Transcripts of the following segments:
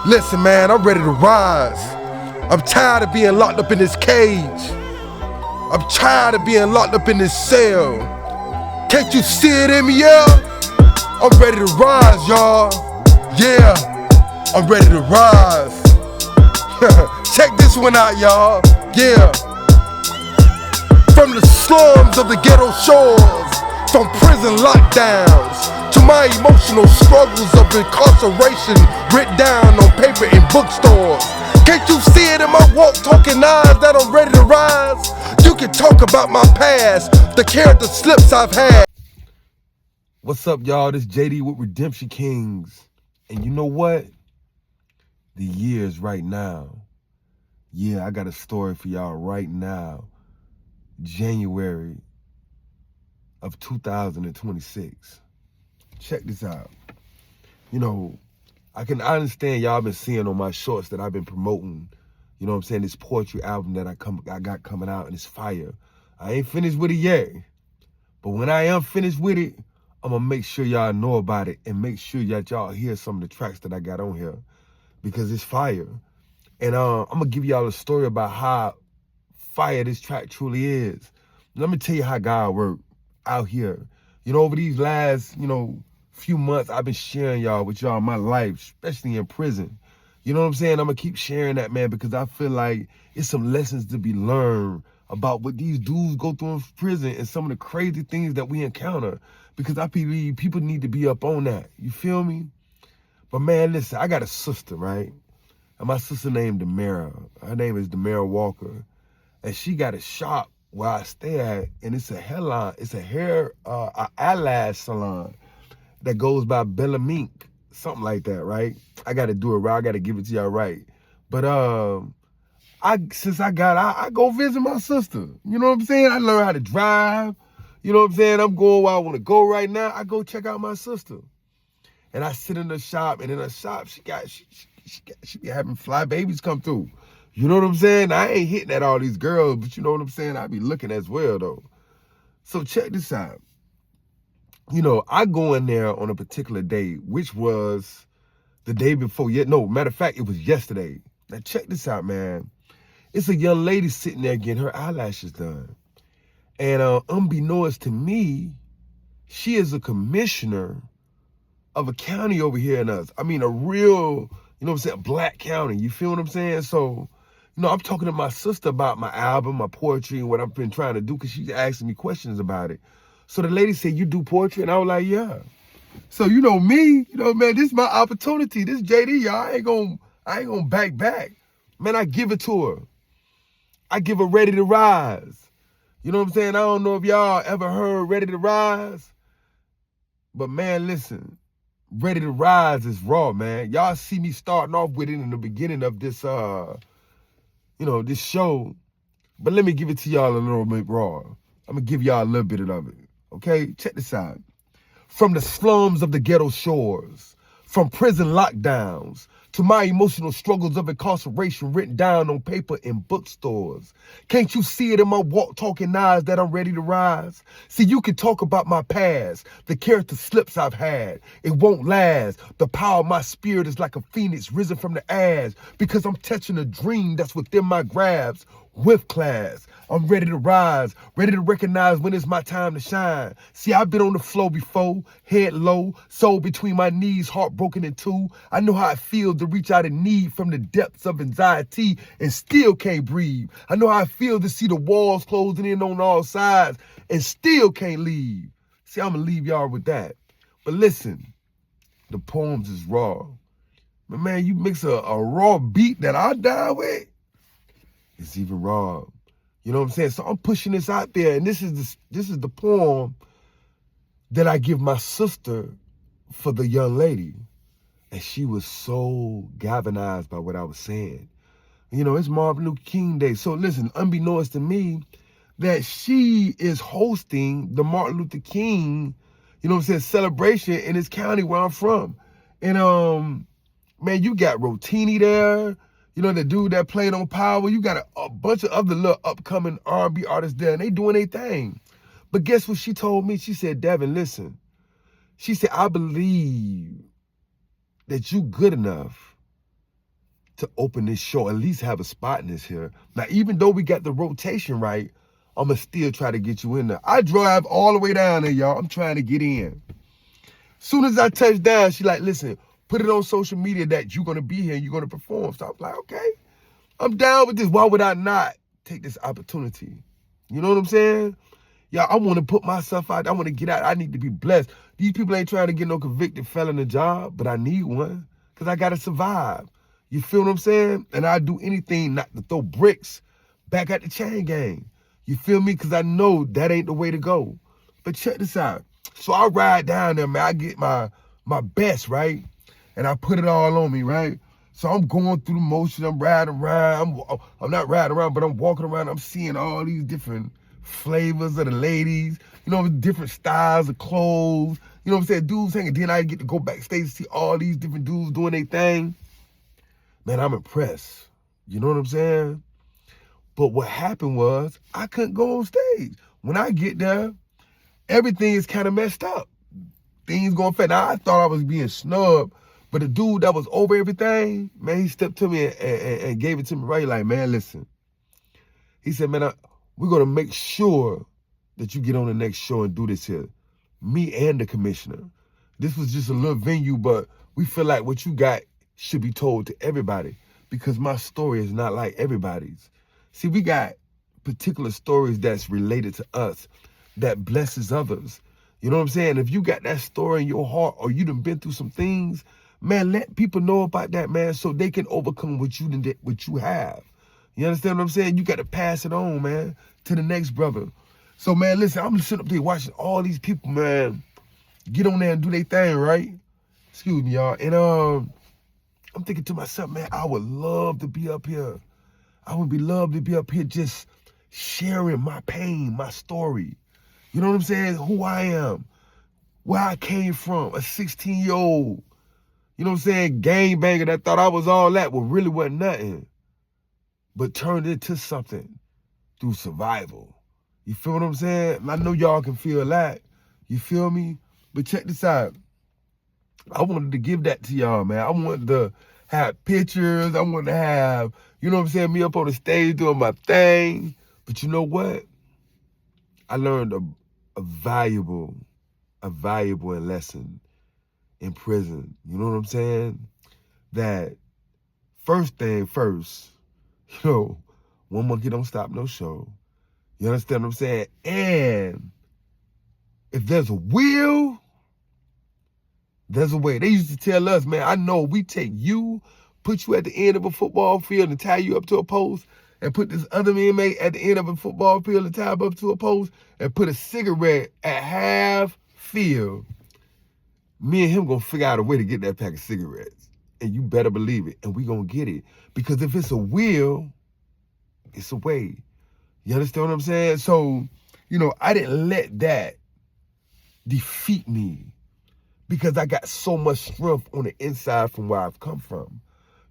Listen, man, I'm ready to rise. I'm tired of being locked up in this cage. I'm tired of being locked up in this cell. Can't you see it in me, yeah? I'm ready to rise, y'all. Yeah, I'm ready to rise. Check this one out, y'all. Yeah. From the slums of the ghetto shores, from prison lockdowns, to my emotional struggles of incarceration written down on paper in bookstores. Can't you see it in my walk, talking eyes that I'm ready to rise? You can talk about my past, the character slips I've had. What's up, y'all? This JD with Redemption Kings. And you know what? The year's right now. Yeah, I got a story for y'all right now. January of 2026. Check this out. You know, I understand y'all been seeing on my shorts that I've been promoting, you know what I'm saying, this poetry album that I got coming out, and it's fire. I ain't finished with it yet. But when I am finished with it, I'm gonna make sure y'all know about it and make sure that y'all hear some of the tracks that I got on here, because it's fire. And I'm gonna give y'all a story about how fire this track truly is. Let me tell you how God worked out here. You know, over these last, few months, I've been sharing with y'all my life, especially in prison. You know what I'm saying? I'm gonna keep sharing that, man, because I feel like it's some lessons to be learned about what these dudes go through in prison and some of the crazy things that we encounter, because I believe people need to be up on that. You feel me? But man, listen, I got a sister, right? And my sister named Demara. Her name is Demara Walker. And she got a shop where I stay at, and it's a hairline, it's a eyelash salon that goes by Bella Mink, something like that, right? I got to do it right. I got to give it to y'all right. But I go visit my sister. You know what I'm saying? I learned how to drive. You know what I'm saying? I'm going where I want to go right now. I go check out my sister, and I sit in the shop, and in her shop she be having fly babies come through. You know what I'm saying? I ain't hitting at all these girls, but you know what I'm saying? I be looking as well, though. So check this out. You know, I go in there on a particular day, which was the day before. Matter of fact, it was yesterday. Now check this out, man. It's a young lady sitting there getting her eyelashes done. And unbeknownst to me, she is a commissioner of a county over here in us. I mean, a real, black county. You feel what I'm saying? So, I'm talking to my sister about my album, my poetry, and what I've been trying to do, because she's asking me questions about it. So the lady said, "You do poetry?" And I was like, "Yeah." So me, man, this is my opportunity. This JD, y'all, I ain't gonna back. Man, I give it to her. I give her Ready to Rise. You know what I'm saying? I don't know if y'all ever heard Ready to Rise, but man, listen, Ready to Rise is raw, man. Y'all see me starting off with it in the beginning of this, this show, but let me give it to y'all a little bit raw. I'm gonna give y'all a little bit of it. Okay, check this out. From the slums of the ghetto shores, from prison lockdowns, to my emotional struggles of incarceration written down on paper in bookstores. Can't you see it in my walk, talking eyes that I'm ready to rise? See, you can talk about my past, the character slips I've had. It won't last. The power of my spirit is like a phoenix risen from the ash, because I'm touching a dream that's within my grasp. With class, I'm ready to rise, ready to recognize when it's my time to shine. See, I've been on the floor before, head low, soul between my knees, heart broken in two. I know how it feels to reach out in need from the depths of anxiety and still can't breathe. I know how it feels to see the walls closing in on all sides and still can't leave. See, I'm gonna leave y'all with that. But listen, the poems is raw. But man, you mix a raw beat that I die with, it's even raw. You know what I'm saying? So I'm pushing this out there, and this is the poem that I give my sister for the young lady. And she was so galvanized by what I was saying. It's Martin Luther King Day. So listen, unbeknownst to me, that she is hosting the Martin Luther King, celebration in this county where I'm from. And man, you got Rotini there. The dude that played on Power. You got a bunch of other little upcoming R&B artists there, and they doing their thing. But guess what she told me? She said, "Devin, listen." She said, "I believe that you good enough to open this show, at least have a spot in this here. Now, even though we got the rotation right, I'ma still try to get you in there. I drive all the way down there, y'all. I'm trying to get in. Soon as I touch down, she like, listen, put it on social media that you're gonna be here and you're gonna perform. So I'm like, okay, I'm down with this. Why would I not take this opportunity? You know what I'm saying? Yeah, I want to put myself out. I want to get out. I need to be blessed. These people ain't trying to get no convicted felon a job, but I need one because I got to survive. You feel what I'm saying? And I do anything not to throw bricks back at the chain gang. You feel me? Because I know that ain't the way to go. But check this out. So I ride down there, man. I get my best, right? And I put it all on me, right? So I'm going through the motion. I'm riding around. I'm not riding around, but I'm walking around. I'm seeing all these different flavors of the ladies, you know, different styles of clothes. You know what I'm saying? Dudes hanging. Then I get to go backstage and see all these different dudes doing their thing. Man, I'm impressed. You know what I'm saying? But what happened was I couldn't go on stage. When I get there, everything is kind of messed up. Things going fast. Now, I thought I was being snubbed, but the dude that was over everything, man, he stepped to me and gave it to me right. Like, man, listen. He said, man, we're going to make sure that you get on the next show and do this here. Me and the commissioner. This was just a little venue, but we feel like what you got should be told to everybody because my story is not like everybody's. See, we got particular stories that's related to us that blesses others. You know what I'm saying? If you got that story in your heart or you done been through some things, man, let people know about that, man, so they can overcome what you have. You understand what I'm saying? You got to pass it on, man, to the next brother. So, man, listen, I'm sitting up there watching all these people, man, get on there and do their thing, right? Excuse me, y'all. And I'm thinking to myself, man, I would love to be up here. I would love to be up here just sharing my pain, my story. You know what I'm saying? Who I am, where I came from, a 16-year-old, you know what I'm saying, gangbanger that thought I was all that, well, really wasn't nothing, but turned into something through survival. You feel what I'm saying? I know y'all can feel that. You feel me? But check this out. I wanted to give that to y'all, man. I wanted to have pictures. I wanted to have, you know what I'm saying, me up on the stage doing my thing. But you know what? I learned a valuable lesson in prison. You know what I'm saying? That first thing first, you know, one monkey don't stop no show. You understand what I'm saying? And if there's a will, there's a way. They used to tell us, man, I know we take you, put you at the end of a football field and tie you up to a post, and put this other inmate at the end of a football field and tie him up to a post, and put a cigarette at half field. Me and him gonna figure out a way to get that pack of cigarettes. And you better believe it. And we gonna get it. Because if it's a will, it's a way. You understand what I'm saying? So, you know, I didn't let that defeat me because I got so much strength on the inside from where I've come from.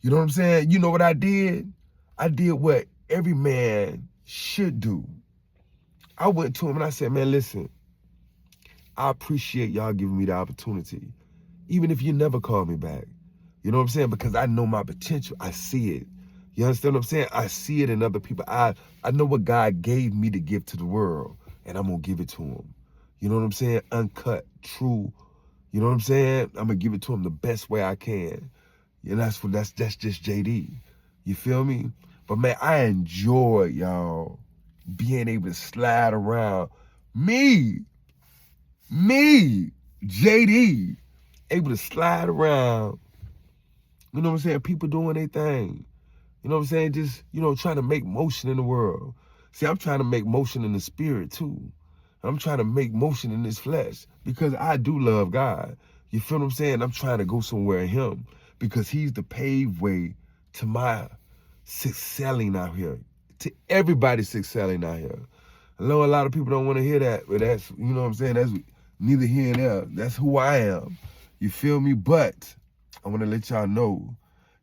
You know what I'm saying? You know what I did? I did what every man should do. I went to him and I said, man, listen, I appreciate y'all giving me the opportunity, even if you never call me back. You know what I'm saying? Because I know my potential. I see it. You understand what I'm saying? I see it in other people. I know what God gave me to give to the world, and I'm going to give it to him. You know what I'm saying? Uncut, true. You know what I'm saying? I'm going to give it to him the best way I can. And that's just JD. You feel me? But, man, I enjoy, y'all, being able to slide around. Me, JD, able to slide around. You know what I'm saying? People doing their thing. You know what I'm saying? Just, you know, trying to make motion in the world. See, I'm trying to make motion in the spirit, too. I'm trying to make motion in this flesh because I do love God. You feel what I'm saying? I'm trying to go somewhere in him because he's the paved way to my excelling out here, to everybody's excelling out here. I know a lot of people don't want to hear that, but that's, you know what I'm saying? That's neither here nor there. That's who I am. You feel me? But I want to let y'all know,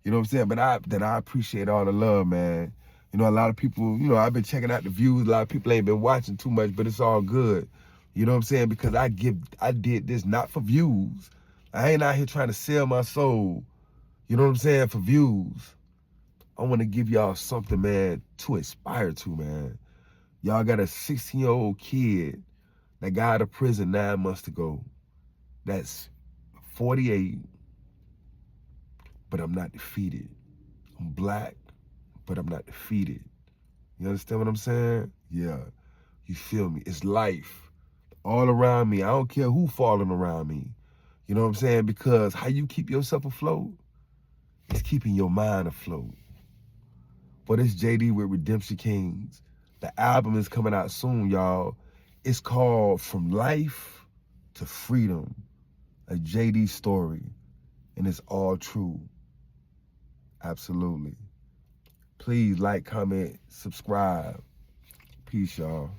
you know what I'm saying? But I appreciate all the love, man. You know, a lot of people, you know, I've been checking out the views. A lot of people ain't been watching too much, but it's all good. You know what I'm saying? Because I did this not for views. I ain't out here trying to sell my soul. You know what I'm saying? For views. I want to give y'all something, man, to aspire to, man. Y'all got a 16-year-old kid that got out of prison 9 months ago. That's 48, but I'm not defeated. I'm black, but I'm not defeated. You understand what I'm saying? Yeah, you feel me? It's life all around me. I don't care who falling around me. You know what I'm saying? Because how you keep yourself afloat is keeping your mind afloat. But it's JD with Redemption Kings. The album is coming out soon, y'all. It's called From Life to Freedom, a JD story. And it's all true. Absolutely. Please like, comment, subscribe. Peace, y'all.